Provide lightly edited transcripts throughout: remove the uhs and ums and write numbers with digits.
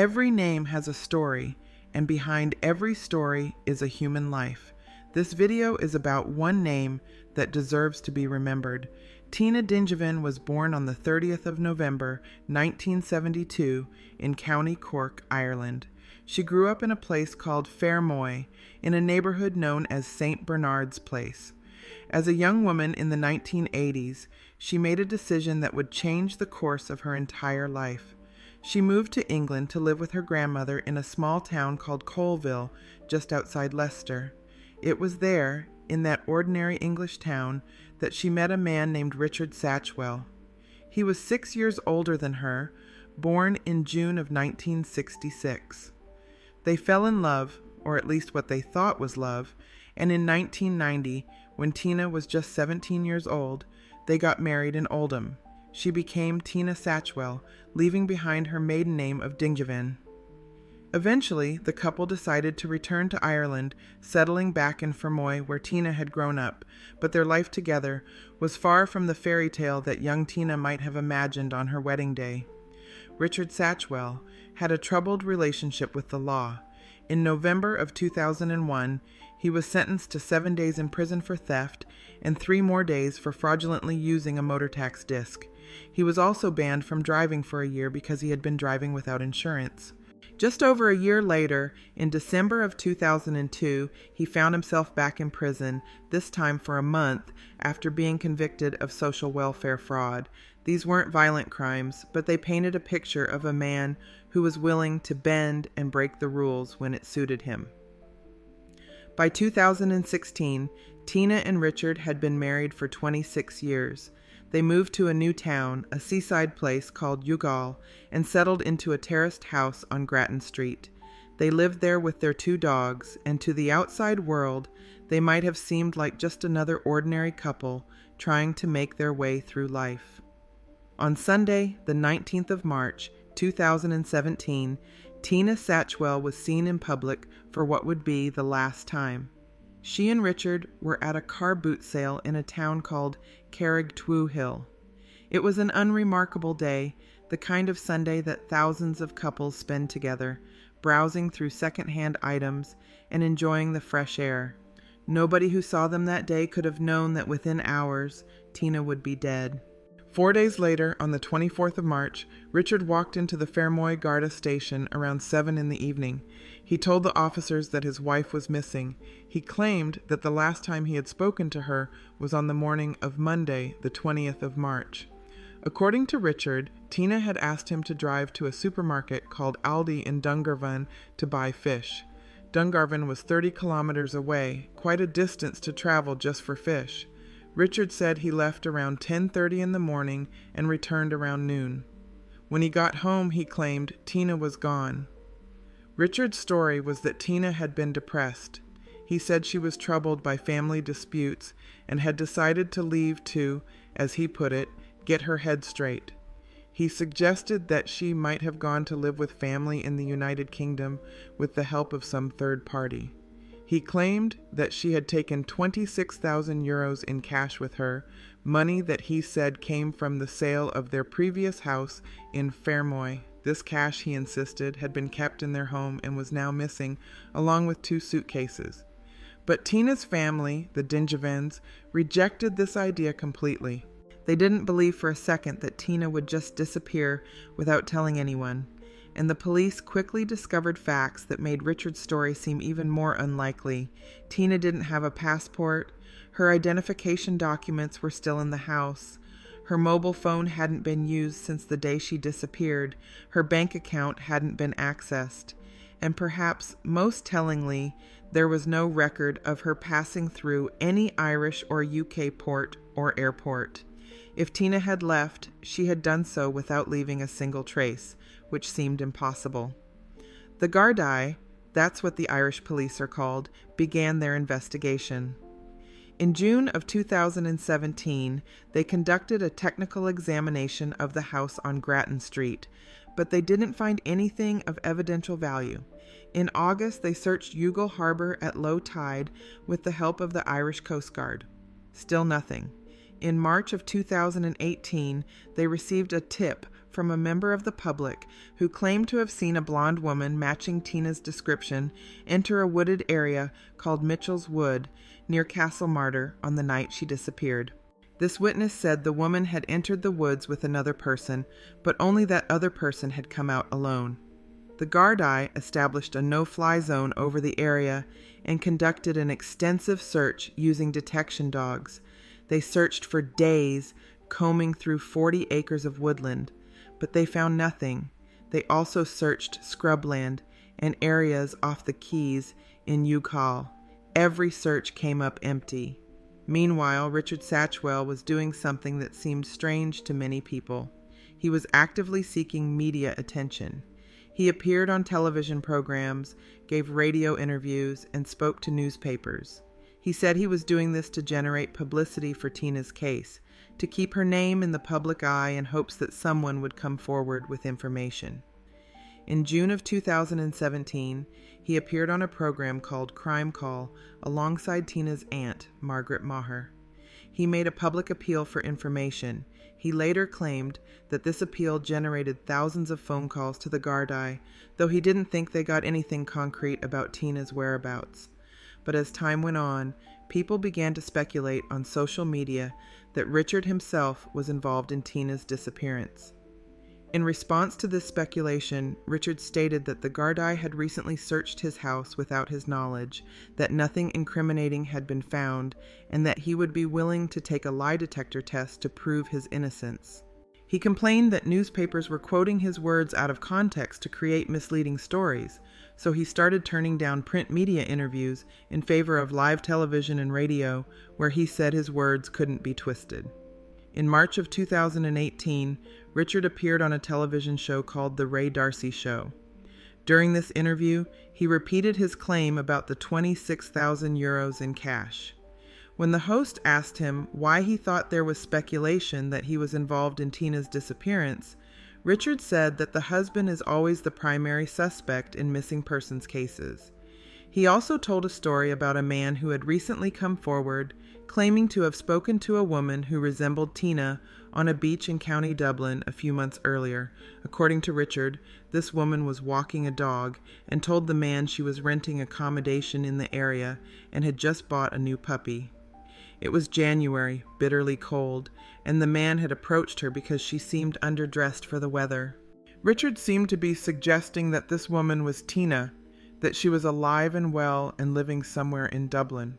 Every name has a story, and behind every story is a human life. This video is about one name that deserves to be remembered. Tina Dinjavan was born on the 30th of November, 1972, in County Cork, Ireland. She grew up in a place called Fermoy, in a neighborhood known as St. Bernard's Place. As a young woman in the 1980s, she made a decision that would change the course of her entire life. She moved to England to live with her grandmother in a small town called Colville, just outside Leicester. It was there, in that ordinary English town, that she met a man named Richard Satchwell. He was 6 years older than her, born in June of 1966. They fell in love, or at least what they thought was love, and in 1990, when Tina was just 17 years old, they got married in Oldham. She became Tina Satchwell, leaving behind her maiden name of Dinjavan. Eventually, the couple decided to return to Ireland, settling back in Fermoy where Tina had grown up, but their life together was far from the fairy tale that young Tina might have imagined on her wedding day. Richard Satchwell had a troubled relationship with the law. In November of 2001, he was sentenced to 7 days in prison for theft and 3 more days for fraudulently using a motor tax disc. He was also banned from driving for a year because he had been driving without insurance. Just over a year later, in December of 2002, he found himself back in prison, this time for a month, after being convicted of social welfare fraud. These weren't violent crimes, but they painted a picture of a man who was willing to bend and break the rules when it suited him. By 2016, Tina and Richard had been married for 26 years. They moved to a new town, a seaside place called Youghal, and settled into a terraced house on Grattan Street. They lived there with their 2 dogs, and to the outside world, they might have seemed like just another ordinary couple trying to make their way through life. On Sunday, the 19th of March, 2017, Tina Satchwell was seen in public for what would be the last time. She and Richard were at a car boot sale in a town called Youghal. It was an unremarkable day, the kind of Sunday that thousands of couples spend together, browsing through second-hand items and enjoying the fresh air. Nobody who saw them that day could have known that within hours, Tina would be dead. 4 days later, on the 24th of March, Richard walked into the Fermoy Garda station around 7 in the evening. He told the officers that his wife was missing. He claimed that the last time he had spoken to her was on the morning of Monday, the 20th of March. According to Richard, Tina had asked him to drive to a supermarket called Aldi in Dungarvan to buy fish. Dungarvan was 30 kilometers away, quite a distance to travel just for fish. Richard said he left around 10:30 in the morning and returned around noon. When he got home, he claimed Tina was gone. Richard's story was that Tina had been depressed. He said she was troubled by family disputes and had decided to leave to, as he put it, get her head straight. He suggested that she might have gone to live with family in the United Kingdom with the help of some third party. He claimed that she had taken 26,000 euros in cash with her, money that he said came from the sale of their previous house in Fermoy. This cash, he insisted, had been kept in their home and was now missing, along with 2 suitcases. But Tina's family, the Dinjavans, rejected this idea completely. They didn't believe for a second that Tina would just disappear without telling anyone. And the police quickly discovered facts that made Richard's story seem even more unlikely. Tina didn't have a passport, her identification documents were still in the house, her mobile phone hadn't been used since the day she disappeared, her bank account hadn't been accessed, and perhaps most tellingly, there was no record of her passing through any Irish or UK port or airport. If Tina had left, she had done so without leaving a single trace, which seemed impossible. The Gardaí, that's what the Irish police are called, began their investigation. In June of 2017, they conducted a technical examination of the house on Grattan Street, but they didn't find anything of evidential value. In August, they searched Youghal Harbour at low tide with the help of the Irish Coast Guard. Still nothing. In March of 2018, they received a tip from a member of the public who claimed to have seen a blonde woman matching Tina's description enter a wooded area called Mitchell's Wood near Castle Martyr on the night she disappeared. This witness said the woman had entered the woods with another person, but only that other person had come out alone. The Gardaí established a no-fly zone over the area and conducted an extensive search using detection dogs. They searched for days, combing through 40 acres of woodland, but they found nothing. They also searched scrubland and areas off the quays in Youghal. Every search came up empty. Meanwhile, Richard Satchwell was doing something that seemed strange to many people. He was actively seeking media attention. He appeared on television programs, gave radio interviews, and spoke to newspapers. He said he was doing this to generate publicity for Tina's case, to keep her name in the public eye in hopes that someone would come forward with information. In June of 2017, he appeared on a program called Crime Call alongside Tina's aunt, Margaret Maher. He made a public appeal for information. He later claimed that this appeal generated thousands of phone calls to the Gardaí, though he didn't think they got anything concrete about Tina's whereabouts. But as time went on, people began to speculate on social media that Richard himself was involved in Tina's disappearance. In response to this speculation, Richard stated that the Gardaí had recently searched his house without his knowledge, that nothing incriminating had been found, and that he would be willing to take a lie detector test to prove his innocence. He complained that newspapers were quoting his words out of context to create misleading stories, so he started turning down print media interviews in favor of live television and radio, where he said his words couldn't be twisted. In March of 2018, Richard appeared on a television show called The Ray Darcy Show. During this interview, he repeated his claim about the 26,000 euros in cash. When the host asked him why he thought there was speculation that he was involved in Tina's disappearance, Richard said that the husband is always the primary suspect in missing persons cases. He also told a story about a man who had recently come forward, claiming to have spoken to a woman who resembled Tina on a beach in County Dublin a few months earlier. According to Richard, this woman was walking a dog and told the man she was renting accommodation in the area and had just bought a new puppy. It was January, bitterly cold, and the man had approached her because she seemed underdressed for the weather. Richard seemed to be suggesting that this woman was Tina, that she was alive and well and living somewhere in Dublin.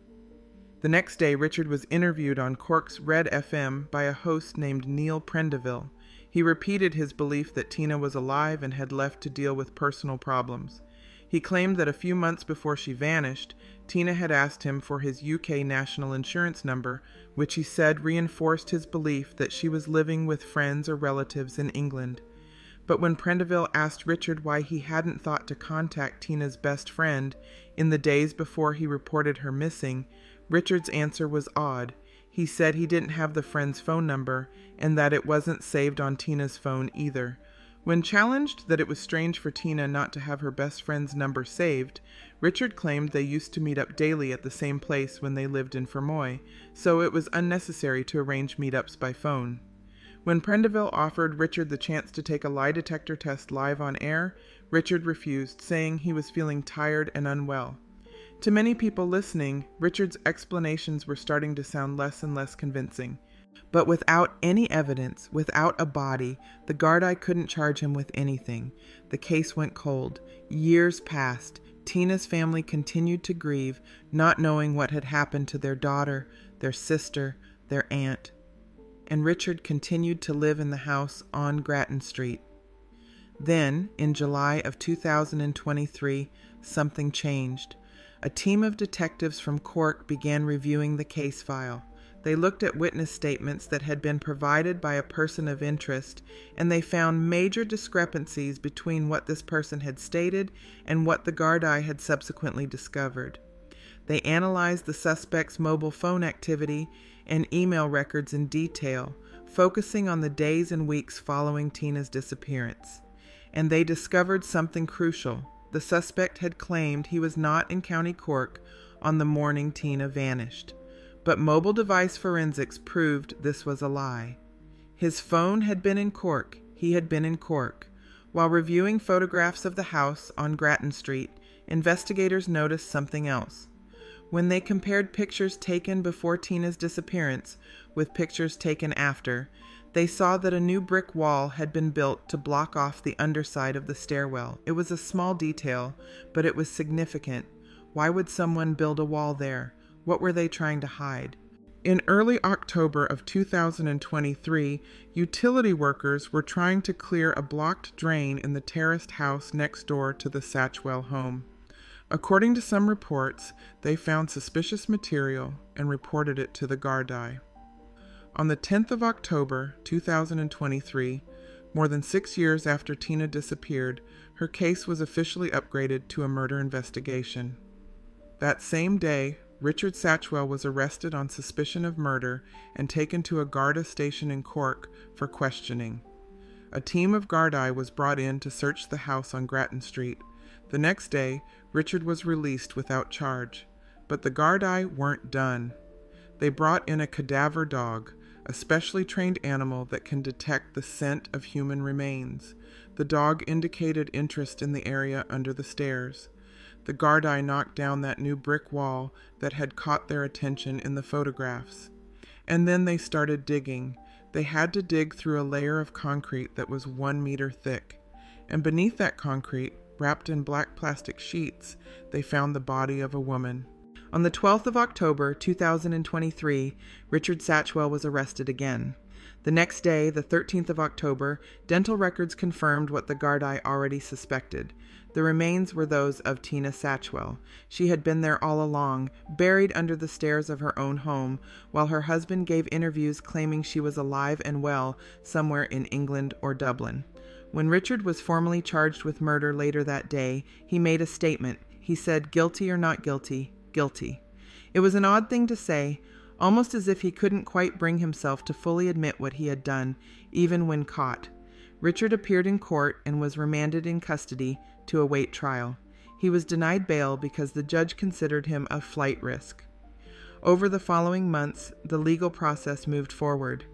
The next day, Richard was interviewed on Cork's Red FM by a host named Neil Prendeville. He repeated his belief that Tina was alive and had left to deal with personal problems. He claimed that a few months before she vanished, Tina had asked him for his UK national insurance number, which he said reinforced his belief that she was living with friends or relatives in England. But when Prendeville asked Richard why he hadn't thought to contact Tina's best friend in the days before he reported her missing, Richard's answer was odd. He said he didn't have the friend's phone number and that it wasn't saved on Tina's phone either. When challenged that it was strange for Tina not to have her best friend's number saved, Richard claimed they used to meet up daily at the same place when they lived in Fermoy, so it was unnecessary to arrange meetups by phone. When Prendeville offered Richard the chance to take a lie detector test live on air, Richard refused, saying he was feeling tired and unwell. To many people listening, Richard's explanations were starting to sound less and less convincing. But without any evidence, without a body, the Gardaí couldn't charge him with anything. The case went cold. Years passed. Tina's family continued to grieve, not knowing what had happened to their daughter, their sister, their aunt. And Richard continued to live in the house on Grattan Street. Then, in July of 2023, something changed. A team of detectives from Cork began reviewing the case file. They looked at witness statements that had been provided by a person of interest, and they found major discrepancies between what this person had stated and what the Gardaí had subsequently discovered. They analyzed the suspect's mobile phone activity and email records in detail, focusing on the days and weeks following Tina's disappearance. And they discovered something crucial. The suspect had claimed he was not in County Cork on the morning Tina vanished. But mobile device forensics proved this was a lie. His phone had been in Cork. he had been in Cork. While reviewing photographs of the house on Grattan Street, investigators noticed something else. When they compared pictures taken before Tina's disappearance with pictures taken after, they saw that a new brick wall had been built to block off the underside of the stairwell. It was a small detail, but it was significant. Why would someone build a wall there? What were they trying to hide? In early October of 2023, utility workers were trying to clear a blocked drain in the terraced house next door to the Satchwell home. According to some reports, they found suspicious material and reported it to the Gardaí. On the 10th of October, 2023, more than 6 years after Tina disappeared, her case was officially upgraded to a murder investigation. That same day, Richard Satchwell was arrested on suspicion of murder and taken to a Garda station in Cork for questioning. A team of Gardaí was brought in to search the house on Grattan Street. The next day, Richard was released without charge. But the Gardaí weren't done. They brought in a cadaver dog, a specially trained animal that can detect the scent of human remains. The dog indicated interest in the area under the stairs. The Gardaí knocked down that new brick wall that had caught their attention in the photographs. And then they started digging. They had to dig through a layer of concrete that was 1 meter thick. And beneath that concrete, wrapped in black plastic sheets, they found the body of a woman. On the 12th of October, 2023, Richard Satchwell was arrested again. The next day, the 13th of October, dental records confirmed what the Gardaí already suspected. The remains were those of Tina Satchwell. She had been there all along, buried under the stairs of her own home, while her husband gave interviews claiming she was alive and well somewhere in England or Dublin. When Richard was formally charged with murder later that day, he made a statement. He said, "Guilty or not guilty, guilty." It was an odd thing to say, almost as if he couldn't quite bring himself to fully admit what he had done, even when caught. Richard appeared in court and was remanded in custody to await trial. He was denied bail because the judge considered him a flight risk. Over the following months, the legal process moved forward.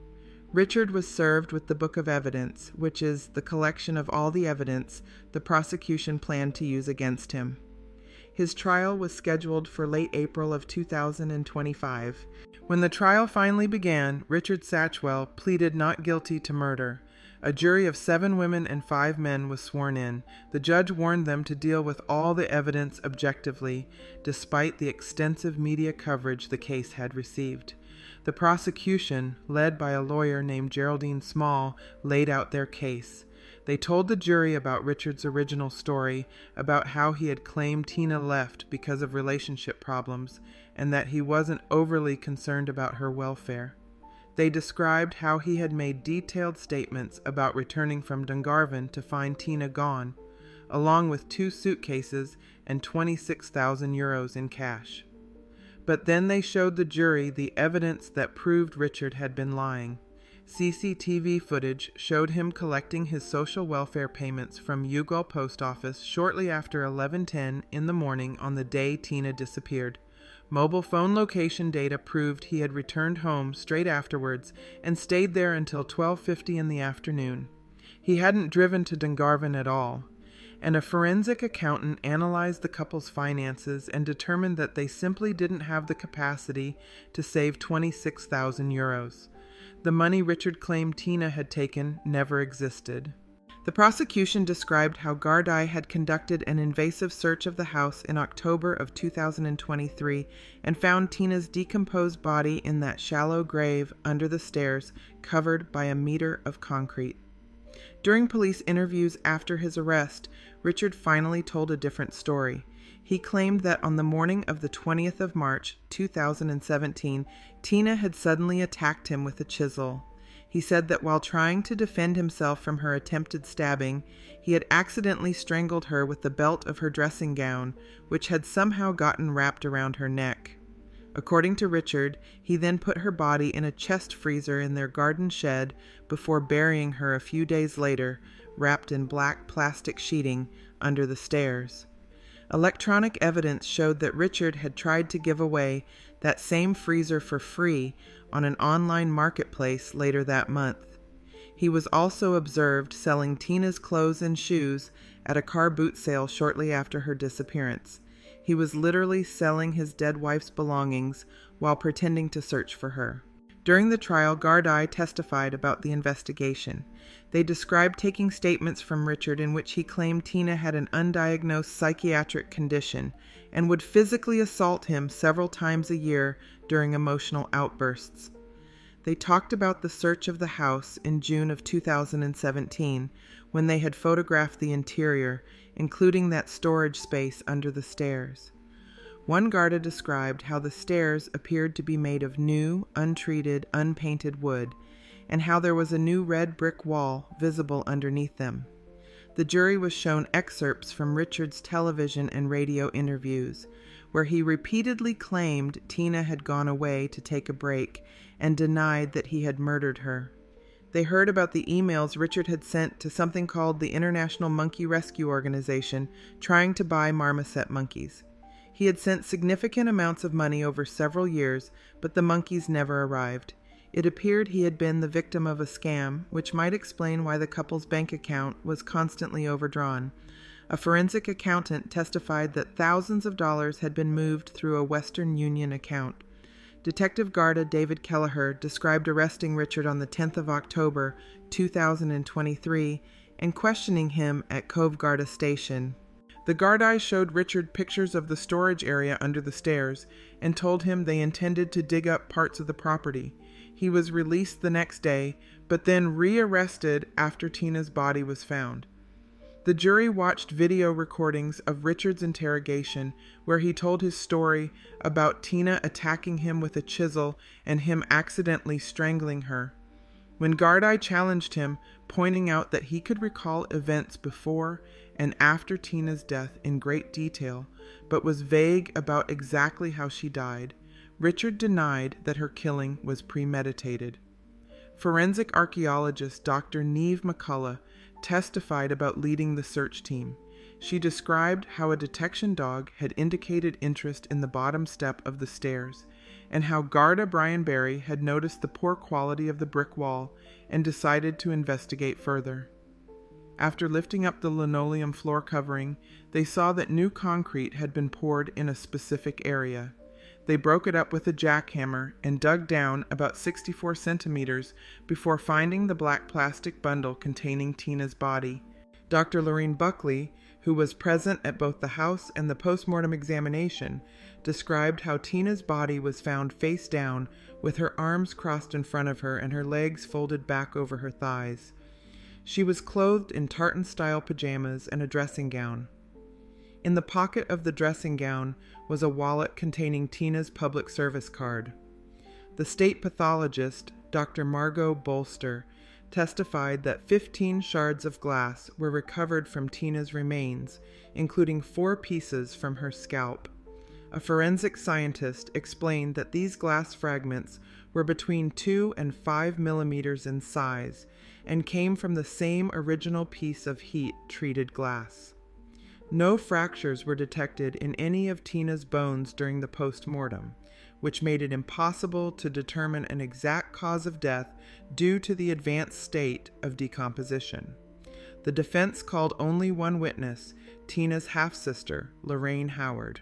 Richard was served with the Book of Evidence, which is the collection of all the evidence the prosecution planned to use against him. His trial was scheduled for late April of 2025. When the trial finally began, Richard Satchwell pleaded not guilty to murder. A jury of 7 women and 5 men was sworn in. The judge warned them to deal with all the evidence objectively, despite the extensive media coverage the case had received. The prosecution, led by a lawyer named Geraldine Small, laid out their case. They told the jury about Richard's original story, about how he had claimed Tina left because of relationship problems, and that he wasn't overly concerned about her welfare. They described how he had made detailed statements about returning from Dungarvan to find Tina gone, along with 2 suitcases and 26,000 euros in cash. But then they showed the jury the evidence that proved Richard had been lying. CCTV footage showed him collecting his social welfare payments from Youghal post office shortly after 11:10 in the morning on the day Tina disappeared. Mobile phone location data proved he had returned home straight afterwards and stayed there until 12:50 in the afternoon. He hadn't driven to Dungarvan at all. And a forensic accountant analyzed the couple's finances and determined that they simply didn't have the capacity to save 26,000 euros. The money Richard claimed Tina had taken never existed. The prosecution described how Gardaí had conducted an invasive search of the house in October of 2023 and found Tina's decomposed body in that shallow grave under the stairs, covered by a meter of concrete. During police interviews after his arrest, Richard finally told a different story. He claimed that on the morning of the 20th of March, 2017, Tina had suddenly attacked him with a chisel. He said that while trying to defend himself from her attempted stabbing, he had accidentally strangled her with the belt of her dressing gown, which had somehow gotten wrapped around her neck. According to Richard, he then put her body in a chest freezer in their garden shed before burying her a few days later, wrapped in black plastic sheeting under the stairs. Electronic evidence showed that Richard had tried to give away that same freezer for free on an online marketplace later that month. He was also observed selling Tina's clothes and shoes at a car boot sale shortly after her disappearance. He was literally selling his dead wife's belongings while pretending to search for her. During the trial, Gardaí testified about the investigation. They described taking statements from Richard in which he claimed Tina had an undiagnosed psychiatric condition and would physically assault him several times a year during emotional outbursts. They talked about the search of the house in June of 2017, when they had photographed the interior, including that storage space under the stairs. One Garda described how the stairs appeared to be made of new, untreated, unpainted wood, and how there was a new red brick wall visible underneath them. The jury was shown excerpts from Richard's television and radio interviews, where he repeatedly claimed Tina had gone away to take a break and denied that he had murdered her. They heard about the emails Richard had sent to something called the International Monkey Rescue Organization, trying to buy marmoset monkeys. He had sent significant amounts of money over several years, but the monkeys never arrived. It appeared he had been the victim of a scam, which might explain why the couple's bank account was constantly overdrawn. A forensic accountant testified that thousands of dollars had been moved through a Western Union account. Detective Garda David Kelleher described arresting Richard on the 10th of October, 2023, and questioning him at Cove Garda Station. The Gardaí showed Richard pictures of the storage area under the stairs and told him they intended to dig up parts of the property. He was released the next day, but then rearrested after Tina's body was found. The jury watched video recordings of Richard's interrogation, where he told his story about Tina attacking him with a chisel and him accidentally strangling her. When Gardaí challenged him, pointing out that he could recall events before and after Tina's death in great detail, but was vague about exactly how she died, Richard denied that her killing was premeditated. Forensic archaeologist Dr. Neve McCullough testified about leading the search team. She described how a detection dog had indicated interest in the bottom step of the stairs, and how Garda Brian Barry had noticed the poor quality of the brick wall and decided to investigate further. After lifting up the linoleum floor covering, they saw that new concrete had been poured in a specific area. They broke it up with a jackhammer and dug down about 64 centimeters before finding the black plastic bundle containing Tina's body. Dr. Lorraine Buckley, who was present at both the house and the postmortem examination, described how Tina's body was found face down with her arms crossed in front of her and her legs folded back over her thighs. She was clothed in tartan-style pajamas and a dressing gown. In the pocket of the dressing gown was a wallet containing Tina's public service card. The state pathologist, Dr. Margot Bolster, testified that 15 shards of glass were recovered from Tina's remains, including 4 pieces from her scalp. A forensic scientist explained that these glass fragments were between 2 and 5 millimeters in size and came from the same original piece of heat-treated glass. No fractures were detected in any of Tina's bones during the post-mortem, which made it impossible to determine an exact cause of death due to the advanced state of decomposition. The defense called only one witness, Tina's half-sister, Lorraine Howard.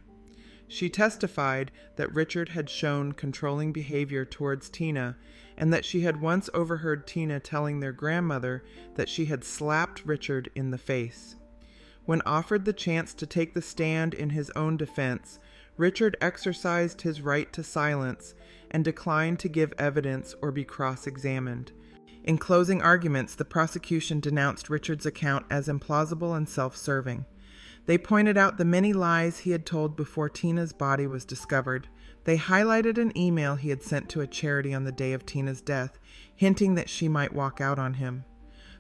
She testified that Richard had shown controlling behavior towards Tina and that she had once overheard Tina telling their grandmother that she had slapped Richard in the face. When offered the chance to take the stand in his own defense, Richard exercised his right to silence and declined to give evidence or be cross-examined. In closing arguments, the prosecution denounced Richard's account as implausible and self-serving. They pointed out the many lies he had told before Tina's body was discovered. They highlighted an email he had sent to a charity on the day of Tina's death, hinting that she might walk out on him.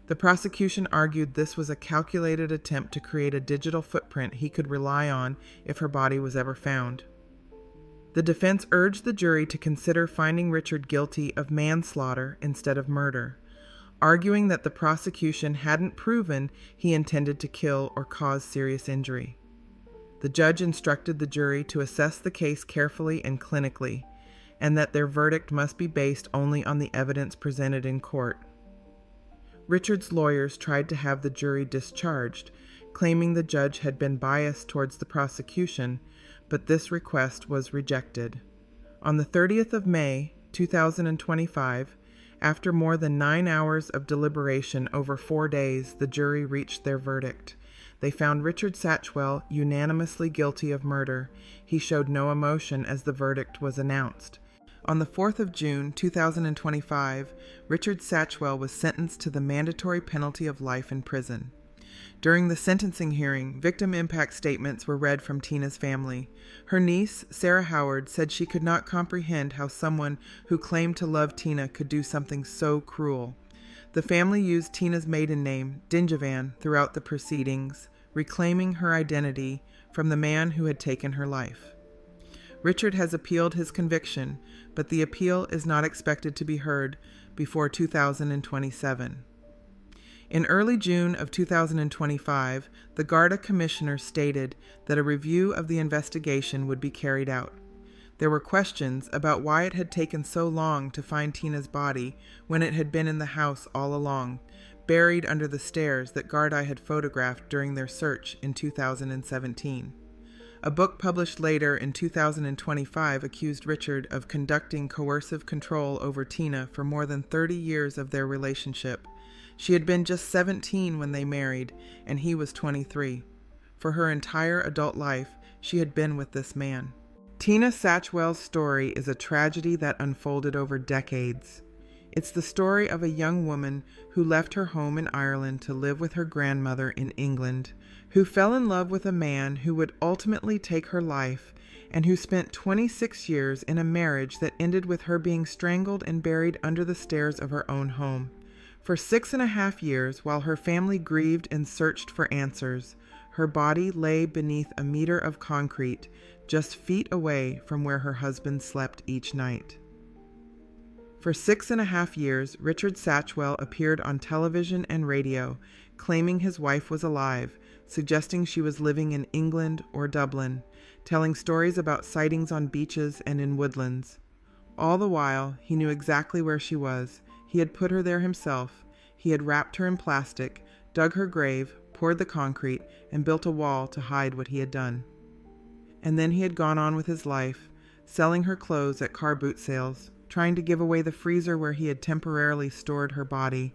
The prosecution argued this was a calculated attempt to create a digital footprint he could rely on if her body was ever found. The defense urged the jury to consider finding Richard guilty of manslaughter instead of murder, arguing that the prosecution hadn't proven he intended to kill or cause serious injury. The judge instructed the jury to assess the case carefully and clinically, and that their verdict must be based only on the evidence presented in court. Richard's lawyers tried to have the jury discharged, claiming the judge had been biased towards the prosecution, but this request was rejected. On the 30th of May, 2025, after more than 9 hours of deliberation over 4 days, the jury reached their verdict. They found Richard Satchwell unanimously guilty of murder. He showed no emotion as the verdict was announced. On the 4th of June, 2025, Richard Satchwell was sentenced to the mandatory penalty of life in prison. During the sentencing hearing, victim impact statements were read from Tina's family. Her niece, Sarah Howard, said she could not comprehend how someone who claimed to love Tina could do something so cruel. The family used Tina's maiden name, Dinjavan, throughout the proceedings, reclaiming her identity from the man who had taken her life. Richard has appealed his conviction, but the appeal is not expected to be heard before 2027. In early June of 2025, the Garda commissioner stated that a review of the investigation would be carried out. There were questions about why it had taken so long to find Tina's body when it had been in the house all along, buried under the stairs that Garda had photographed during their search in 2017. A book published later in 2025 accused Richard of conducting coercive control over Tina for more than 30 years of their relationship. She had been just 17 when they married, and he was 23. For her entire adult life, she had been with this man. Tina Satchwell's story is a tragedy that unfolded over decades. It's the story of a young woman who left her home in Ireland to live with her grandmother in England, who fell in love with a man who would ultimately take her life, and who spent 26 years in a marriage that ended with her being strangled and buried under the stairs of her own home. For 6.5 years, while her family grieved and searched for answers, her body lay beneath a meter of concrete, just feet away from where her husband slept each night. For 6.5 years, Richard Satchwell appeared on television and radio, claiming his wife was alive, suggesting she was living in England or Dublin, telling stories about sightings on beaches and in woodlands. All the while, he knew exactly where she was. He had put her there himself. He had wrapped her in plastic, dug her grave, poured the concrete, and built a wall to hide what he had done. And then he had gone on with his life, selling her clothes at car boot sales, trying to give away the freezer where he had temporarily stored her body,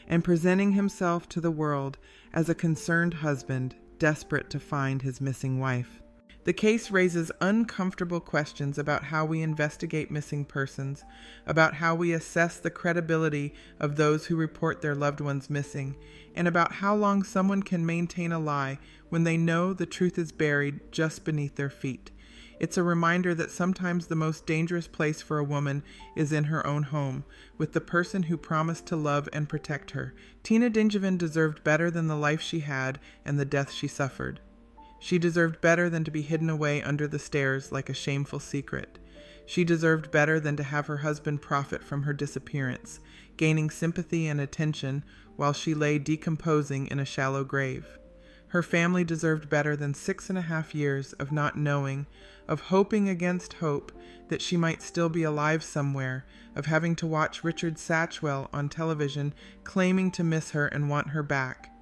and presenting himself to the world as a concerned husband, desperate to find his missing wife. The case raises uncomfortable questions about how we investigate missing persons, about how we assess the credibility of those who report their loved ones missing, and about how long someone can maintain a lie when they know the truth is buried just beneath their feet. It's a reminder that sometimes the most dangerous place for a woman is in her own home, with the person who promised to love and protect her. Tina Dinjavan deserved better than the life she had and the death she suffered. She deserved better than to be hidden away under the stairs like a shameful secret. She deserved better than to have her husband profit from her disappearance, gaining sympathy and attention while she lay decomposing in a shallow grave. Her family deserved better than 6.5 years of not knowing, of hoping against hope that she might still be alive somewhere, of having to watch Richard Satchwell on television claiming to miss her and want her back.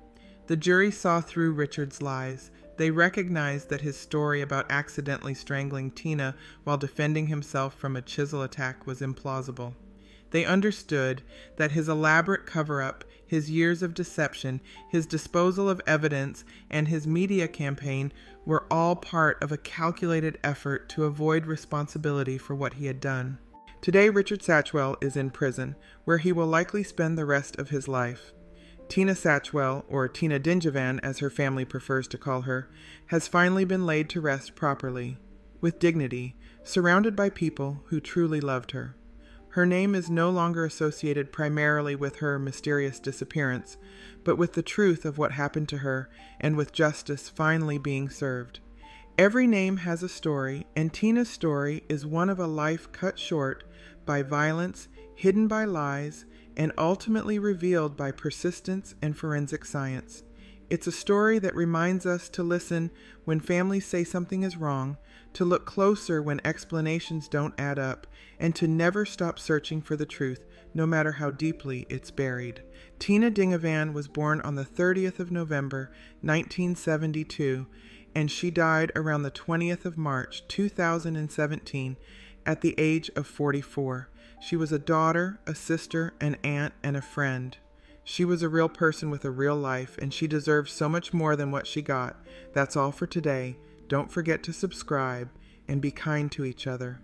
The jury saw through Richard's lies. They recognized that his story about accidentally strangling Tina while defending himself from a chisel attack was implausible. They understood that his elaborate cover-up, his years of deception, his disposal of evidence, and his media campaign were all part of a calculated effort to avoid responsibility for what he had done. Today, Richard Satchwell is in prison, where he will likely spend the rest of his life. Tina Satchwell, or Tina Dinjavan as her family prefers to call her, has finally been laid to rest properly, with dignity, surrounded by people who truly loved her. Her name is no longer associated primarily with her mysterious disappearance, but with the truth of what happened to her and with justice finally being served. Every name has a story, and Tina's story is one of a life cut short by violence, hidden by lies, and ultimately revealed by persistence and forensic science. It's a story that reminds us to listen when families say something is wrong, to look closer when explanations don't add up, and to never stop searching for the truth, no matter how deeply it's buried. Tina Dingavan was born on the 30th of November, 1972, and she died around the 20th of March, 2017, at the age of 44. She was a daughter, a sister, an aunt, and a friend. She was a real person with a real life, and she deserves so much more than what she got. That's all for today. Don't forget to subscribe and be kind to each other.